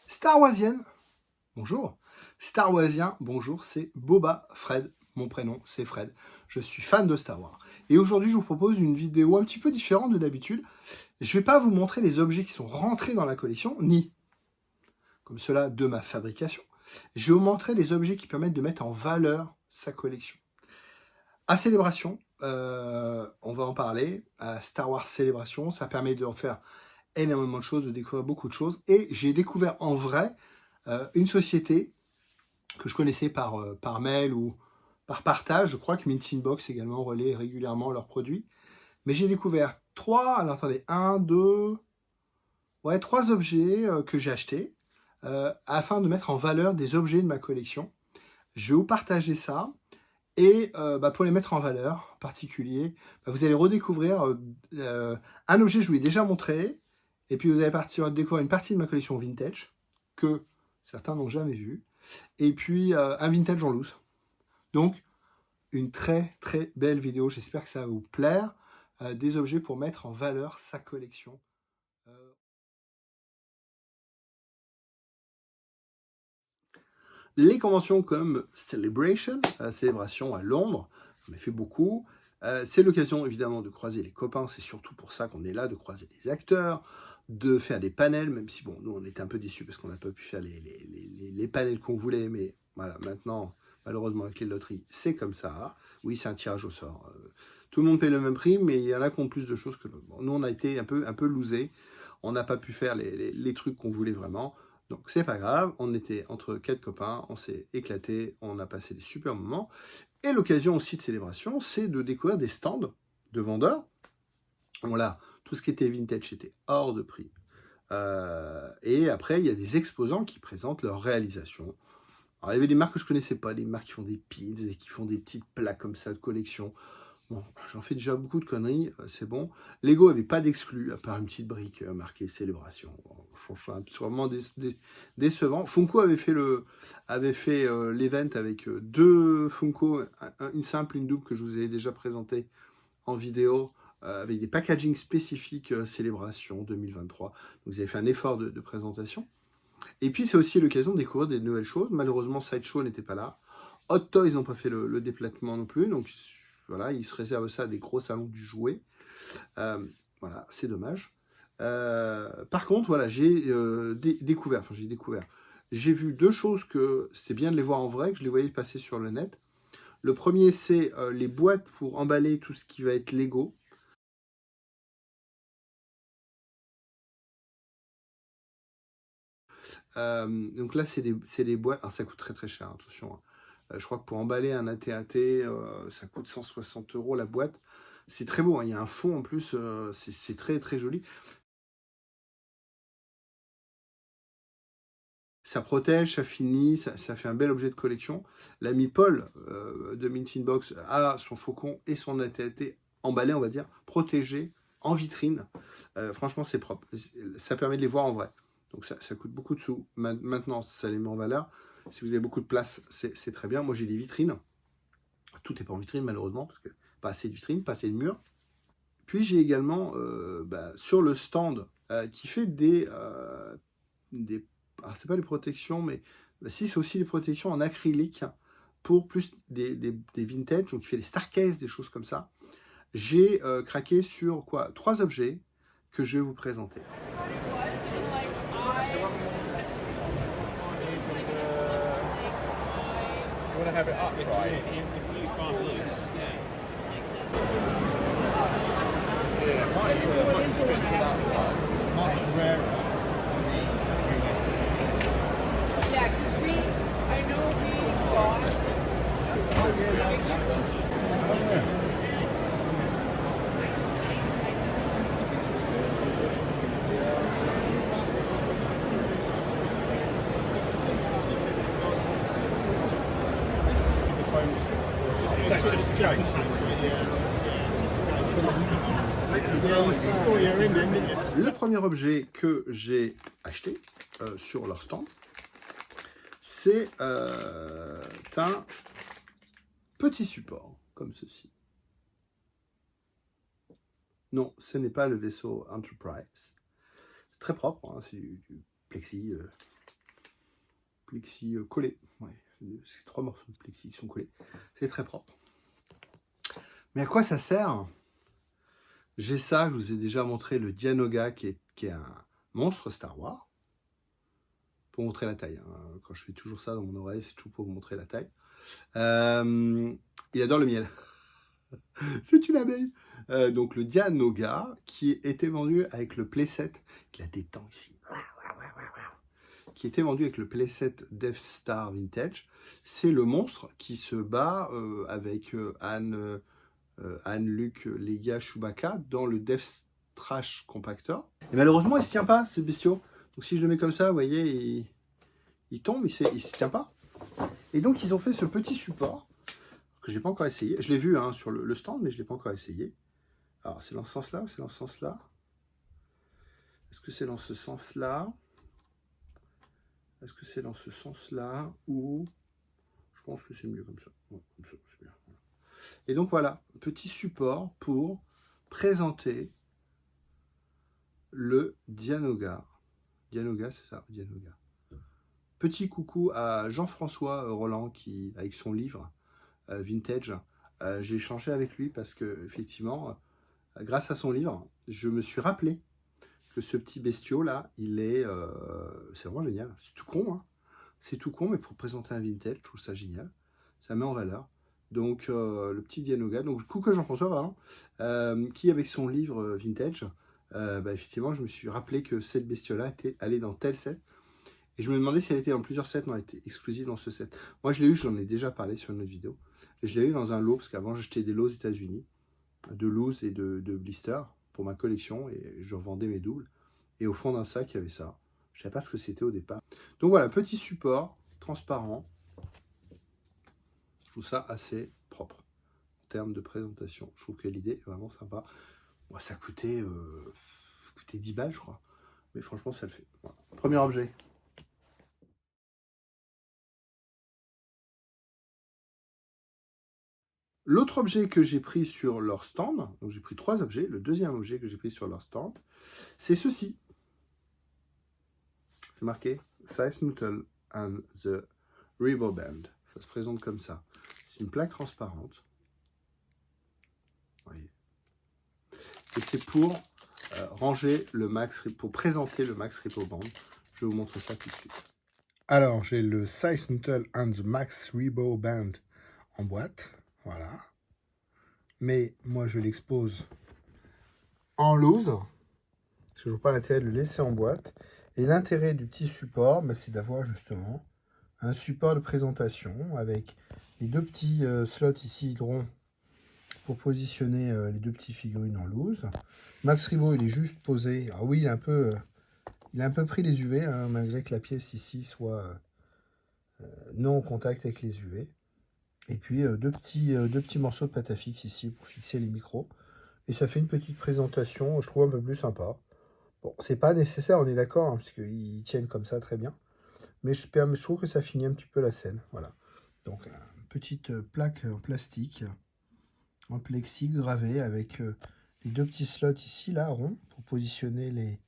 Star Warsienne, bonjour. Star Warsien, bonjour, c'est Boba Fred. Mon prénom, c'est Fred. Je suis fan de Star Wars. Et aujourd'hui, je vous propose une vidéo un petit peu différente de d'habitude. Je ne vais pas vous montrer les objets qui sont rentrés dans la collection, ni comme cela de ma fabrication. Je vais vous montrer les objets qui permettent de mettre en valeur sa collection. À Célébration, on va en parler. À Star Wars Célébration, ça permet de faire énormément de choses, de découvrir beaucoup de choses. Et j'ai découvert en vrai une société que je connaissais par mail ou par partage. Je crois que Mint Inbox également relaie régulièrement leurs produits. Mais j'ai découvert alors attendez, trois objets que j'ai achetés afin de mettre en valeur des objets de ma collection. Je vais vous partager ça. Et pour les mettre en valeur, en particulier, vous allez redécouvrir un objet que je vous ai déjà montré, et puis vous allez découvrir une partie de ma collection vintage, que certains n'ont jamais vu, et puis un vintage en loose. Donc, une très très belle vidéo, j'espère que ça va vous plaire, des objets pour mettre en valeur sa collection. Les conventions comme Celebration, célébration à Londres, j'en ai fait beaucoup. C'est l'occasion évidemment de croiser les copains, c'est surtout pour ça qu'on est là, de croiser les acteurs, de faire des panels, même si bon, nous on était un peu déçus parce qu'on n'a pas pu faire les panels qu'on voulait, mais voilà, maintenant, malheureusement avec les loteries, c'est comme ça. Oui, c'est un tirage au sort. Tout le monde paye le même prix, mais il y en a qui ont plus de choses que d'autres. Bon, nous on a été un peu losés, on n'a pas pu faire les trucs qu'on voulait vraiment. Donc c'est pas grave, on était entre 4 copains, on s'est éclaté, on a passé des super moments. Et l'occasion aussi de célébration, c'est de découvrir des stands de vendeurs. Voilà, tout ce qui était vintage était hors de prix. Et après, il y a des exposants qui présentent leurs réalisations. Alors, il y avait des marques que je connaissais pas, des marques qui font des pins et qui font des petites plaques comme ça de collection. Bon, j'en fais déjà beaucoup de conneries, c'est bon. Lego n'avait pas d'exclus, à part une petite brique marquée Célébration. Bon, franchement, vraiment décevant. Funko avait fait l'event avec deux Funko, une simple, une double que je vous ai déjà présenté en vidéo, avec des packaging spécifiques Célébration 2023. Donc, vous avez fait un effort de présentation. Et puis, c'est aussi l'occasion de découvrir des nouvelles choses. Malheureusement, Sideshow n'était pas là. Hot Toys n'ont pas fait le déplacement non plus, donc voilà, ils se réservent ça à des gros salons du jouet. Voilà, c'est dommage. Par contre, voilà, j'ai découvert, j'ai vu deux choses que c'était bien de les voir en vrai, que je les voyais passer sur le net. Le premier, c'est les boîtes pour emballer tout ce qui va être Lego. Donc là, c'est des boîtes. Alors, ça coûte très très cher, attention. Je crois que pour emballer un AT-AT, ça coûte 160 € la boîte. C'est très beau, hein. Il y a un fond en plus, c'est très très joli. Ça protège, ça finit, ça fait un bel objet de collection. L'ami Paul de Mint Inbox a son faucon et son AT-AT emballé, on va dire, protégé, en vitrine. Franchement, c'est propre. Ça permet de les voir en vrai. Donc ça coûte beaucoup de sous. Maintenant, ça les met en valeur. Si vous avez beaucoup de place, c'est très bien. Moi, j'ai des vitrines. Tout n'est pas en vitrine, malheureusement, parce que pas assez de vitrines, pas assez de murs. Puis j'ai également, sur le stand, qui fait alors c'est pas des protections, mais si, c'est aussi des protections en acrylique pour plus des vintage, donc il fait des Starcase, des choses comme ça. J'ai craqué sur trois objets que je vais vous présenter. Le premier objet que j'ai acheté sur leur stand, c'est un petit support comme ceci. Non, ce n'est pas le vaisseau Enterprise. C'est très propre, hein, c'est du plexi, collé. Ouais, c'est 3 morceaux de plexi qui sont collés. C'est très propre. Mais à quoi ça sert? J'ai ça, je vous ai déjà montré le Dianoga qui est un monstre Star Wars. Pour montrer la taille. Hein. Quand je fais toujours ça dans mon oreille, c'est toujours pour vous montrer la taille. Il adore le miel. C'est une abeille. Donc le Dianoga qui était vendu avec le playset, qui a des dents ici, qui était vendu avec le playset Death Star Vintage. C'est le monstre qui se bat avec Han, Luke, Leia, Chewbacca dans le Death Trash Compactor. Et malheureusement, il ne se tient pas, ce bestiau. Donc si je le mets comme ça, vous voyez, il tombe, il ne se tient pas. Et donc ils ont fait ce petit support que je n'ai pas encore essayé. Je l'ai vu hein, sur le stand, mais je ne l'ai pas encore essayé. Alors c'est dans ce sens-là ou c'est dans ce sens-là? Est-ce que c'est dans ce sens-là? Est-ce que c'est dans ce sens-là? Ou je pense que c'est mieux comme ça. Ouais, comme ça, c'est bien. Et donc voilà, petit support pour présenter le Dianoga. Dianoga, c'est ça, Dianoga. Petit coucou à Jean-François Roland qui, avec son livre Vintage, j'ai échangé avec lui parce que effectivement, grâce à son livre, je me suis rappelé que ce petit bestiau là, c'est vraiment génial. C'est tout con, hein. C'est tout con, mais pour présenter un vintage, je trouve ça génial. Ça met en valeur. Donc le petit Dianoga, donc coucou à Jean-François vraiment, qui avec son livre Vintage, effectivement, je me suis rappelé que cette bestiole-là était allée dans tel set. Et je me demandais si elle était dans plusieurs sets, non, elle était exclusive dans ce set. Moi, je l'ai eu, j'en ai déjà parlé sur une autre vidéo. Je l'ai eu dans un lot, parce qu'avant, j'achetais des lots aux États-Unis, de loose et de blister pour ma collection, et je revendais mes doubles. Et au fond d'un sac, il y avait ça. Je ne savais pas ce que c'était au départ. Donc voilà, petit support, transparent. Je trouve ça assez propre en termes de présentation. Je trouve que l'idée est vraiment sympa. Bon, ça coûtait 10 balles, je crois. Mais franchement, ça le fait. Voilà. Premier objet. L'autre objet que j'ai pris sur leur stand, donc j'ai pris 3 objets, le deuxième objet que j'ai pris sur leur stand, c'est ceci. C'est marqué Size Noodle and the Ribble Band. Ça se présente comme ça. C'est une plaque transparente. Vous voyez. Et c'est pour ranger le max, pour présenter le Max Ripple Band. Je vais vous montrer ça tout de suite. Alors, j'ai le Size Noodle and the Max Ripple Band en boîte. Voilà. Mais moi, je l'expose en loose. Parce que je ne vois pas l'intérêt de le laisser en boîte. Et l'intérêt du petit support, c'est d'avoir justement un support de présentation avec les 2 petits slots ici ronds pour positionner les 2 petites figurines en loose. Max Ribot, il est juste posé. Ah oui, il a un peu pris les UV, hein, malgré que la pièce ici soit non en contact avec les UV. Et puis 2 petits morceaux de pâte à fixe ici pour fixer les micros. Et ça fait une petite présentation, je trouve un peu plus sympa. Bon, c'est pas nécessaire, on est d'accord, hein, parce qu'ils tiennent comme ça très bien. Mais je trouve que ça finit un petit peu la scène. Voilà. Donc, une petite plaque en plastique, en plexi gravé avec les 2 petits slots ici, là, ronds, pour positionner les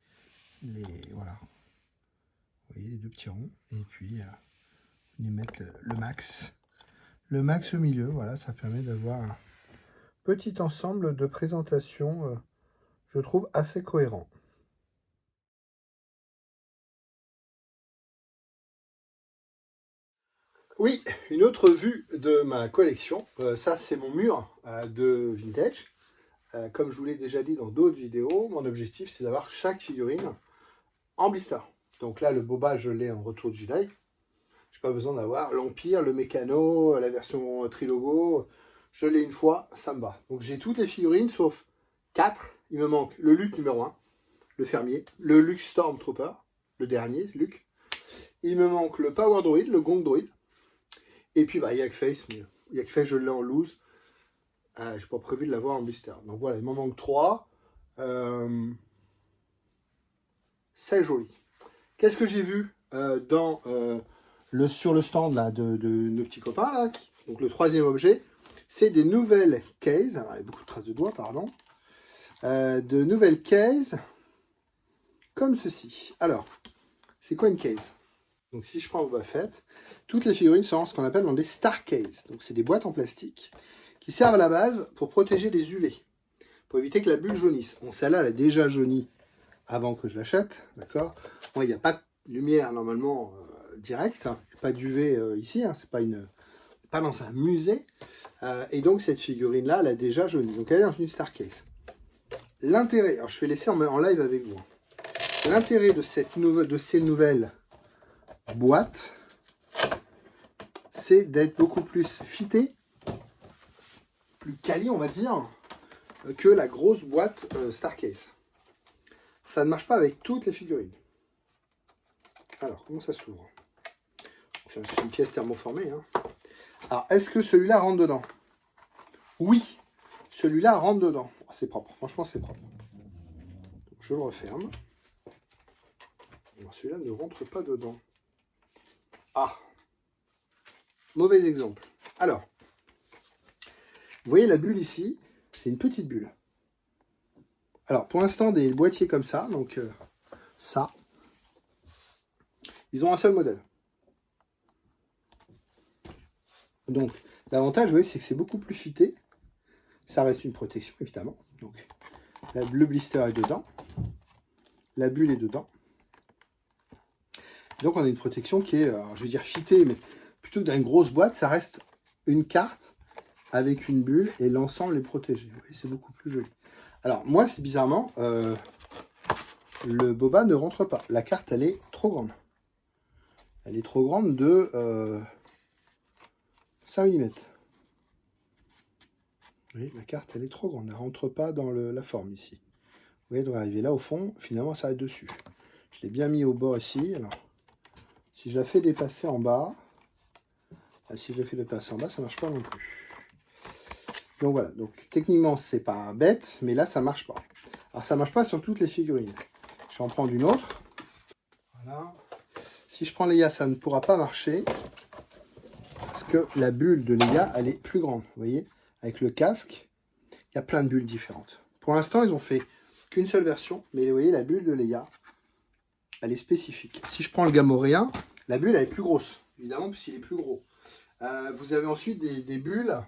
voilà. Vous voyez, les 2 petits ronds. Et puis, on y mettre le max. Le max au milieu, voilà, ça permet d'avoir un petit ensemble de présentation, je trouve, assez cohérent. Oui, une autre vue de ma collection. Ça, c'est mon mur de vintage. Comme je vous l'ai déjà dit dans d'autres vidéos, mon objectif, c'est d'avoir chaque figurine en blister. Donc là, le Boba, je l'ai en retour de Jedi. Je n'ai pas besoin d'avoir l'Empire, le Mécano, la version Trilogo. Je l'ai une fois, ça me va. Donc j'ai toutes les figurines, sauf 4. Il me manque le Luke numéro 1, le fermier, le Luke Stormtrooper, le dernier, Luke. Il me manque le Power Droid, le Gong Droid. Et puis, Yak Face, mais Yak Face, je l'ai en loose. Je n'ai pas prévu de l'avoir en blister. Donc voilà, il m'en manque 3. C'est joli. Qu'est-ce que j'ai vu sur le stand là, de nos petits copains là, donc le 3e objet, c'est des nouvelles cases. Alors, il y a beaucoup de traces de doigts, pardon. de nouvelles cases comme ceci. Alors, c'est quoi une case? Donc si je prends Boba Fett, toutes les figurines sont ce qu'on appelle dans des star cases. Donc c'est des boîtes en plastique qui servent à la base pour protéger les UV, pour éviter que la bulle jaunisse. Bon, celle-là, elle a déjà jauni avant que je l'achète, d'accord? Bon, il n'y a pas de lumière normalement directe, hein. Il n'y a pas d'UV ici, hein. C'est pas dans un musée. Et donc cette figurine-là, elle a déjà jauni. Donc elle est dans une star case. L'intérêt, alors je vais laisser en live avec vous. L'intérêt de ces nouvelles boîtes, c'est d'être beaucoup plus fité, plus quali, on va dire, que la grosse boîte Starcase. Ça ne marche pas avec toutes les figurines. Alors, comment ça s'ouvre? C'est une pièce thermoformée. Hein. Alors, est-ce que celui-là rentre dedans? Oui, celui-là rentre dedans. Oh, c'est propre, franchement, c'est propre. Donc, je le referme. Celui-là ne rentre pas dedans. Ah, mauvais exemple. Alors, vous voyez la bulle ici, c'est une petite bulle. Alors, pour l'instant, des boîtiers comme ça, donc ça, ils ont un seul modèle. Donc, l'avantage, vous voyez, c'est que c'est beaucoup plus fité. Ça reste une protection, évidemment. Donc, le blister est dedans. La bulle est dedans. Donc, on a une protection qui est, alors, je veux dire, fitée, mais plutôt que dans une grosse boîte, ça reste une carte avec une bulle et l'ensemble est protégé. Vous voyez, c'est beaucoup plus joli. Alors, moi, c'est bizarrement, le boba ne rentre pas. La carte, elle est trop grande. Elle est trop grande de 5 mm. Oui, la carte, elle est trop grande. Elle ne rentre pas dans la forme ici. Vous voyez, elle devrait arriver là au fond. Finalement, ça va être dessus. Je l'ai bien mis au bord ici. Alors, si je la fais dépasser en bas, si je la fais dépasser en bas, ça ne marche pas non plus. Donc voilà. Donc techniquement, c'est pas bête, mais là, ça ne marche pas. Alors, ça ne marche pas sur toutes les figurines. Je vais en prendre une autre. Voilà. Si je prends Leia, ça ne pourra pas marcher. Parce que la bulle de Leia, elle est plus grande. Vous voyez, avec le casque, il y a plein de bulles différentes. Pour l'instant, ils ont fait qu'une seule version. Mais vous voyez, la bulle de Leia, elle est spécifique. Si je prends le Gamorrean, la bulle, elle est plus grosse. Évidemment, puisqu'il est plus gros. Vous avez ensuite des bulles.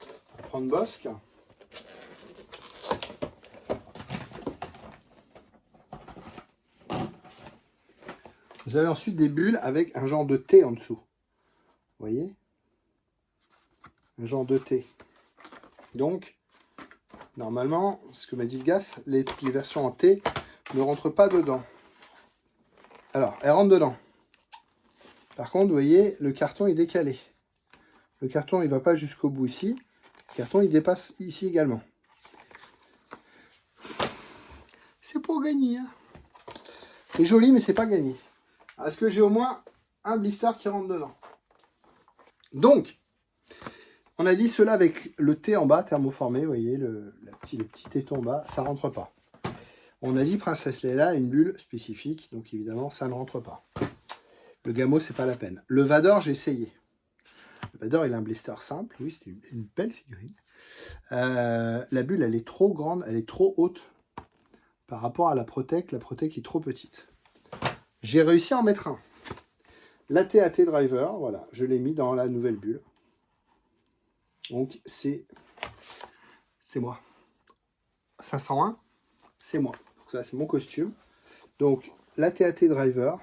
On va prendre Bossk. Vous avez ensuite des bulles avec un genre de T en dessous. Vous voyez? Un genre de T. Donc, normalement, ce que m'a dit le gars, les versions en T ne rentrent pas dedans. Alors, elles rentrent dedans. Par contre, vous voyez, le carton est décalé. Le carton, il ne va pas jusqu'au bout ici. Le carton, il dépasse ici également. C'est pour gagner. Hein. C'est joli, mais c'est pas gagné. Est-ce que j'ai au moins un blister qui rentre dedans? Donc, on a dit cela avec le T en bas, thermoformé, vous voyez, le petit téton en bas, ça ne rentre pas. On a dit Princesse Leia, une bulle spécifique, donc évidemment, ça ne rentre pas. Le Gamo, c'est pas la peine. Le Vador, j'ai essayé. Le Vador, il a un blister simple, oui, c'est une belle figurine. La bulle, elle est trop grande, elle est trop haute par rapport à la Protec. La Protec est trop petite. J'ai réussi à en mettre un. L'AT-AT Driver, voilà, je l'ai mis dans la nouvelle bulle. Donc, c'est moi. 501, c'est moi. Donc, ça, c'est mon costume. Donc, l'AT-AT Driver,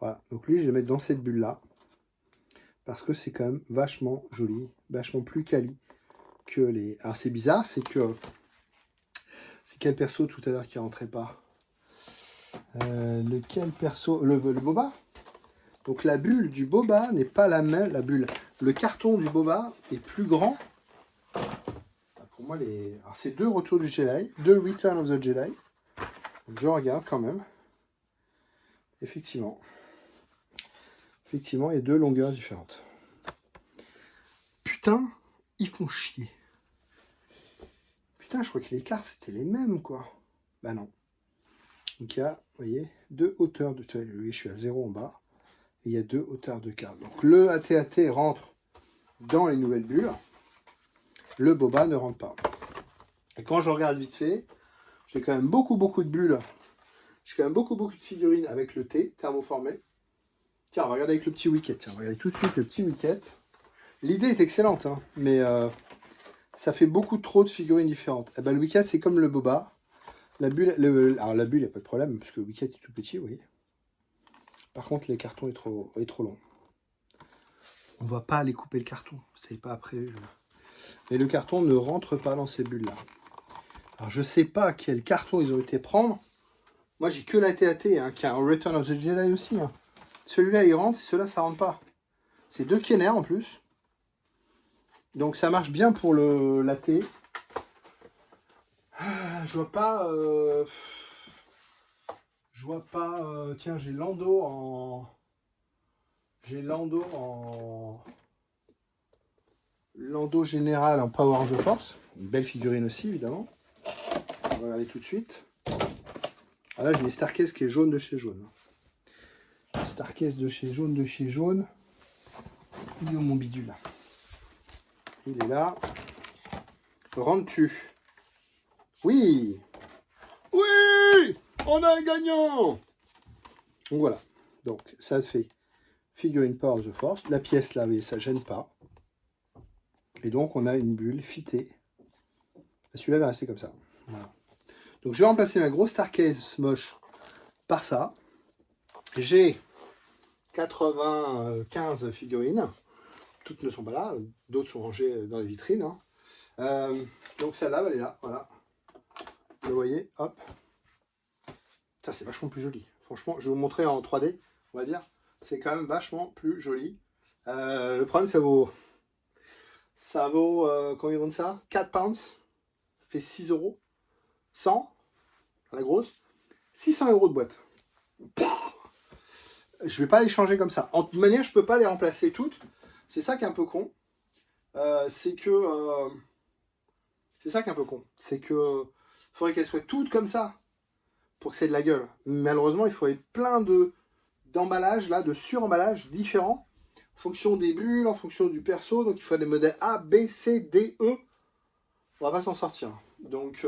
voilà. Donc, lui, je vais le mettre dans cette bulle-là. Parce que c'est quand même vachement joli, vachement plus quali que les... Alors, c'est bizarre, c'est que... C'est quel perso tout à l'heure qui rentrait pas? Lequel perso? Le Boba. Donc la bulle du Boba n'est pas la même. La bulle, le carton du Boba est plus grand. Pour moi, c'est 2 Retours du Jedi, 2 Return of the Jedi. Donc je regarde quand même. Effectivement, il y a 2 longueurs différentes. Putain, ils font chier. Putain, je crois que les cartes c'était les mêmes quoi. Bah non. Donc il y a, vous voyez, 2 hauteurs de... Oui, je suis à 0 en bas. Et il y a 2 hauteurs de cartes. Donc le AT-AT rentre dans les nouvelles bulles. Le Boba ne rentre pas. Et quand je regarde vite fait, j'ai quand même beaucoup de bulles. J'ai quand même beaucoup de figurines avec le T thermoformé. Tiens, on va regarder avec le petit Wicket. Tiens, on va regarder tout de suite le petit Wicket. L'idée est excellente, hein, mais ça fait beaucoup trop de figurines différentes. Eh ben, le Wicket, c'est comme le Boba. La bulle, alors la bulle, il n'y a pas de problème, parce que le Wicket est tout petit, vous voyez. Par contre, les cartons est trop long. On ne va pas aller couper le carton, c'est pas prévu. Mais le carton ne rentre pas dans ces bulles-là. Alors, je ne sais pas quel carton ils ont été prendre. Moi, j'ai que la TAT, hein, qui a un Return of the Jedi aussi. Hein. Celui-là, il rentre, celui-là, ça rentre pas. C'est 2 Kenner en plus. Donc, ça marche bien pour la T. Je vois pas... Je vois pas... tiens, j'ai Lando en... Lando général en Power of the Force. Une belle figurine aussi, évidemment. On va regarder tout de suite. Ah là, j'ai une Starcase qui est jaune de chez jaune. Starcase de chez jaune de chez jaune. Il est où mon bidule là? Il est là. Rentres-tu? Oui! Oui! On a un gagnant! Donc voilà. Donc ça fait figurine Power of the Force. La pièce là, vous voyez, ça gêne pas. Et donc on a une bulle fitée. Celui-là va rester comme ça. Voilà. Donc je vais remplacer ma grosse Starcase moche par ça. J'ai 95 figurines. Toutes ne sont pas là. D'autres sont rangées dans les vitrines. Hein. Donc celle-là, elle est là. Voilà. Vous voyez, hop. Putain, c'est vachement plus joli. Franchement, je vais vous montrer en 3D, on va dire. C'est quand même vachement plus joli. Le problème, ça vaut combien ils vendent ça? 4 pounds. Ça fait 6 euros. 100, la grosse. 600 euros de boîte. Je vais pas les changer comme ça. En toute manière, je peux pas les remplacer toutes. C'est ça qui est un peu con. C'est ça qui est un peu con. C'est que il faudrait qu'elles soient toutes comme ça pour que c'est de la gueule. Malheureusement, il faudrait plein d'emballages, là, de suremballages différents en fonction des bulles, en fonction du perso. Donc, il faut des modèles A, B, C, D, E. On va pas s'en sortir. Donc,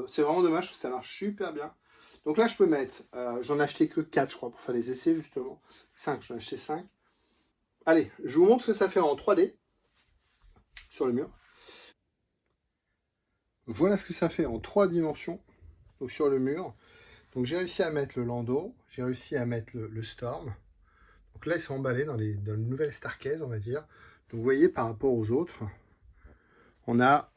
c'est vraiment dommage parce que ça marche super bien. Donc là, je peux mettre... j'en ai acheté que 4, je crois, pour faire les essais, justement. 5, j'en ai acheté 5. Allez, je vous montre ce que ça fait en 3D sur le mur. Voilà ce que ça fait en 3 dimensions, donc sur le mur. Donc j'ai réussi à mettre le Lando, j'ai réussi à mettre le Storm. Donc là, ils sont emballés dans une nouvelle Starcase, on va dire. Donc vous voyez, par rapport aux autres, on a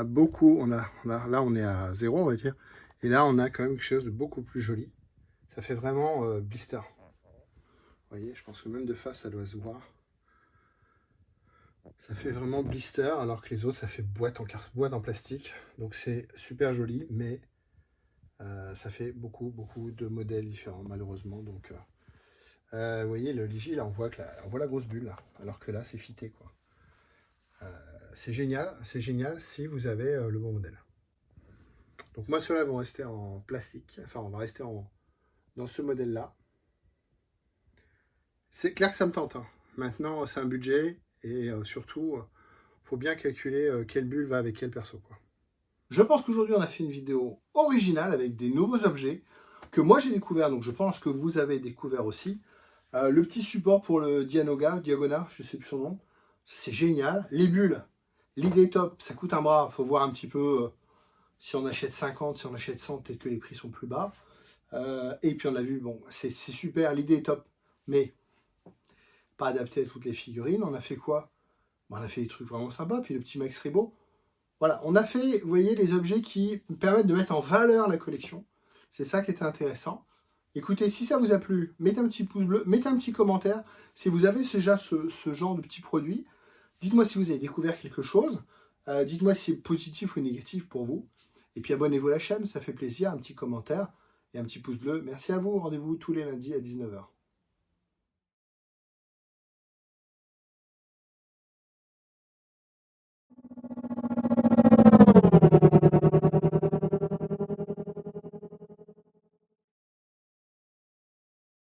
beaucoup, là on est à 0, on va dire. Et là, on a quand même quelque chose de beaucoup plus joli. Ça fait vraiment blister. Vous voyez, je pense que même de face, ça doit se voir. Ça fait vraiment blister, alors que les autres, ça fait boîte en plastique. Donc c'est super joli, mais ça fait beaucoup de modèles différents, malheureusement. Donc, vous voyez, le Ligi, là, on voit la grosse bulle, là, alors que là, c'est fité, quoi. C'est génial si vous avez le bon modèle. Donc moi, ceux-là vont rester en plastique. Enfin, on va rester dans ce modèle-là. C'est clair que ça me tente. Hein. Maintenant, c'est un budget. Et surtout, il faut bien calculer quelle bulle va avec quel perso, quoi. Je pense qu'aujourd'hui, on a fait une vidéo originale avec des nouveaux objets que moi, j'ai découvert. Donc, je pense que vous avez découvert aussi. Le petit support pour le Dianoga, Diagona, je ne sais plus son nom. C'est génial. Les bulles, l'idée est top. Ça coûte un bras. Il faut voir un petit peu si on achète 50, si on achète 100, peut-être que les prix sont plus bas. Et puis, on a vu, bon, c'est super. L'idée est top. Mais pas adapté à toutes les figurines. On a fait quoi? On a fait des trucs vraiment sympas. Puis le petit Max Rebo. Voilà, on a fait, vous voyez, les objets qui permettent de mettre en valeur la collection. C'est ça qui était intéressant. Écoutez, si ça vous a plu, mettez un petit pouce bleu, mettez un petit commentaire. Si vous avez déjà ce genre de petits produits, dites-moi si vous avez découvert quelque chose. Dites-moi si c'est positif ou négatif pour vous. Et puis abonnez-vous à la chaîne, ça fait plaisir. Un petit commentaire et un petit pouce bleu. Merci à vous. Rendez-vous tous les lundis à 19 h.